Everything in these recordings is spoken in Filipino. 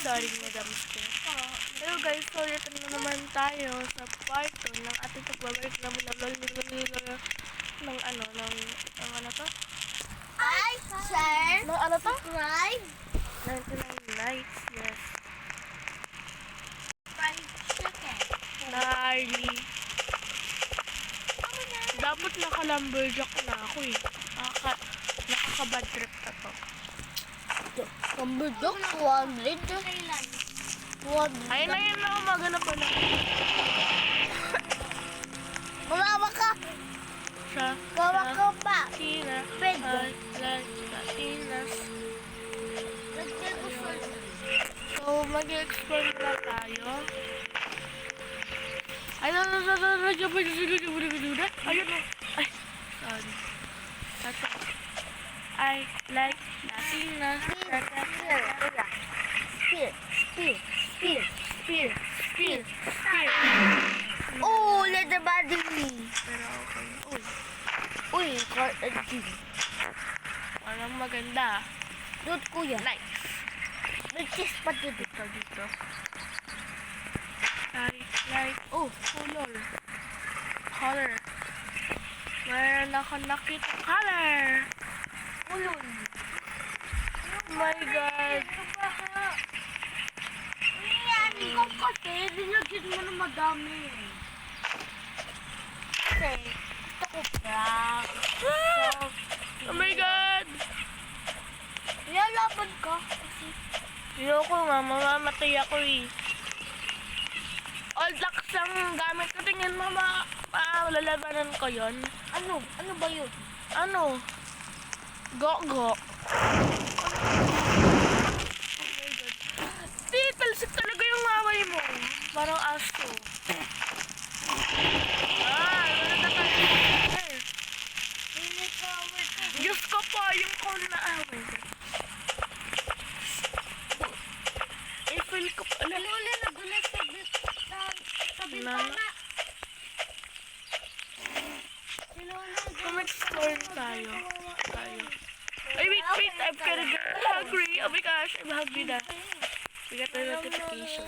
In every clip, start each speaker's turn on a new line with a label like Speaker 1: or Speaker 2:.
Speaker 1: sorry, Madam Skin. Hello guys, so ito na naman tayo sa part 2 ng ating pagbabalik na ng ano to?
Speaker 2: Share,
Speaker 1: Ng ano to?
Speaker 2: subscribe,
Speaker 1: 99 nights, yes.
Speaker 2: fried chicken.
Speaker 1: Gnarly. Dapat naka-lumberjack na ako eh. Nakaka-bad trip na to.
Speaker 2: Lumberjack, 200.
Speaker 1: Ayun na yun na, umaga na pala.
Speaker 2: Gumawa ka. Gawa ka pa.
Speaker 1: Sina.
Speaker 2: Pwede.
Speaker 1: Latinas.
Speaker 2: Lagyan ko sa...
Speaker 1: So, mag-explore na tayo. Ayun na. Ay, sorry. I like Latinas. Spear.
Speaker 2: Oh, leather body.
Speaker 1: Pero okay.
Speaker 2: Uy, card and team.
Speaker 1: Walang maganda.
Speaker 2: Dut kuya.
Speaker 1: Nice.
Speaker 2: Nag-kiss pa dito.
Speaker 1: Dito. Like, color. Meron ako nakita color.
Speaker 2: Ulol.
Speaker 1: Oh my God.
Speaker 2: Yan, ikaw kasi, dinagyan mo na madami. Kasi, gusto ko prank.
Speaker 1: Oh my God.
Speaker 2: Nilalaban ka. Kasi,
Speaker 1: Ayoko nga, mamamatay ako eh. All blocks ang gamit ko. Tingnan mo, lalabanan ko yun.
Speaker 2: ano? Ano ba yun?
Speaker 1: Ano? Go. Oh my God. Talsik talaga yung maway mo. Parang aso. Wala na tayo. Diyos ko po, yung call na away. I-feel ko pa.
Speaker 2: Lula na gulat sa bintana. Si Lola,
Speaker 1: Mag-explore tayo. Ay, wait. I'm getting hungry. Oh my gosh, I'm hungry na. We got a notification.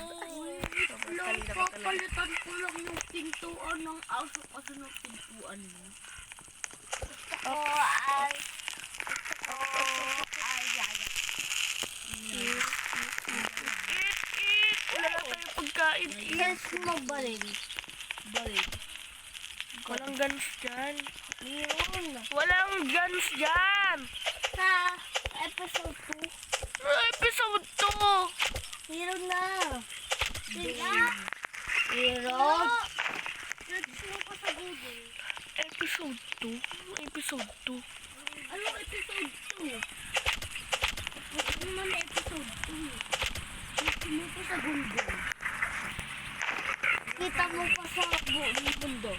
Speaker 2: Papalitan ko lang yung pintuan ng aso kasi ng pintuan mo.
Speaker 1: Eat! Wala na tayo pagkain.
Speaker 2: Yes, mabalin.
Speaker 1: Walang guns dyan.
Speaker 2: Meron.
Speaker 1: Walang guns dyan!
Speaker 2: Sa episode 2,
Speaker 1: Episode 2!
Speaker 2: meron na. Meron. Search mo pa sa Google.
Speaker 1: Episode 2? Episode 2?
Speaker 2: Anong episode 2? Ano naman episode 2? Search mo pa sa Google. Kita mo pa sa buong mundo.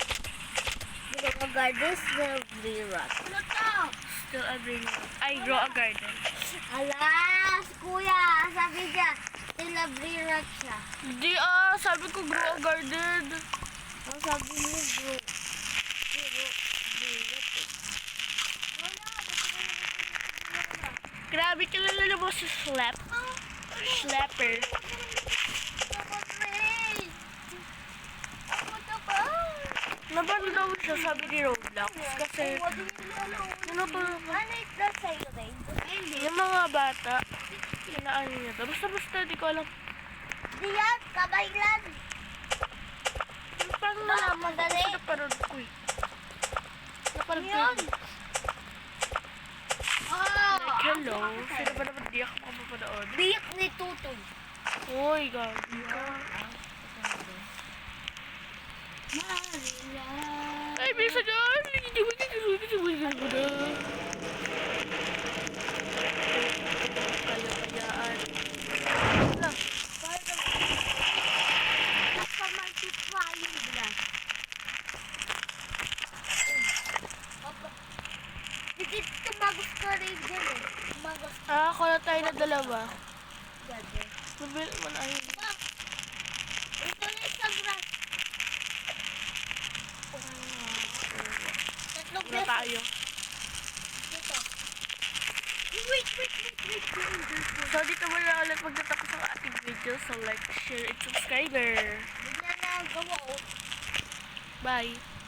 Speaker 2: Draw a garden, still be rat. Ano to?
Speaker 1: Still a green. I draw a garden.
Speaker 2: Alas, kuya, sabi niya, still a rat siya.
Speaker 1: Di sabi ko grow a garden.
Speaker 2: Ang sabi mo, bro.
Speaker 1: Grabe ka lang mo si Slapper. Naban daw siya sabi ni Roblox kasi ano to?
Speaker 2: Ano ito sa'yo, Ray?
Speaker 1: Yung mga bata inaano niya to. Basta di ko alam.
Speaker 2: Diyan, kabaylan.
Speaker 1: Parang nalaman ko kasi naparod ko eh. Naparod ko
Speaker 2: Yun.
Speaker 1: eh. Like hello. Sino ba naman di ako makapapanood?
Speaker 2: Biyak ni Tutoy.
Speaker 1: Uy, gabi ka.
Speaker 2: Maria.
Speaker 1: Ay, bisa dyan! Kaya-kayaan. Wala.
Speaker 2: Naka-multiplying glass. Hindi tumagos ka rin dyan eh. Tumagos ka
Speaker 1: Ako na tayo na dalawa.
Speaker 2: dyan eh.
Speaker 1: Mabil man ay.
Speaker 2: Ito na isang glass. Tatlong
Speaker 1: Na
Speaker 2: glass.
Speaker 1: tayo.
Speaker 2: Ito. Wait.
Speaker 1: So, dito mo na ulit magtatapos ang ating video. So like, share, and subscriber.
Speaker 2: Bigyan na ang gawa, oh.
Speaker 1: Bye!